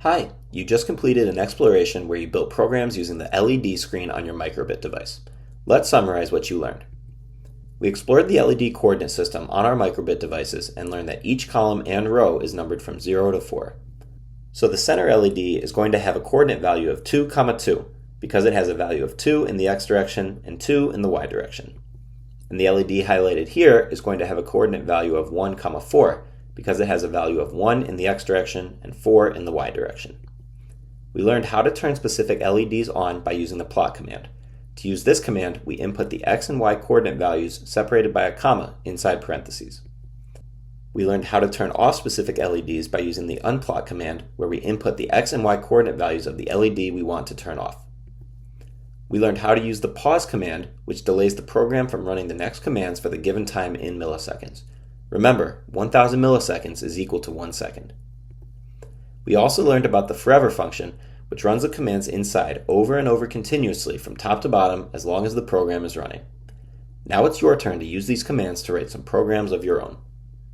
Hi, you just completed an exploration where you built programs using the LED screen on your microbit device. Let's summarize what you learned. We explored the LED coordinate system on our microbit devices and learned that each column and row is numbered from 0 to 4. So the center LED is going to have a coordinate value of 2, 2, because it has a value of 2 in the x direction and 2 in the y direction. And the LED highlighted here is going to have a coordinate value of 1, 4, because it has a value of 1 in the x direction and 4 in the y direction. We learned how to turn specific LEDs on by using the plot command. To use this command, we input the x and y coordinate values separated by a comma inside parentheses. We learned how to turn off specific LEDs by using the unplot command, where we input the x and y coordinate values of the LED we want to turn off. We learned how to use the pause command, which delays the program from running the next commands for the given time in milliseconds. Remember, 1000 milliseconds is equal to 1 second. We also learned about the forever function, which runs the commands inside over and over continuously from top to bottom as long as the program is running. Now it's your turn to use these commands to write some programs of your own.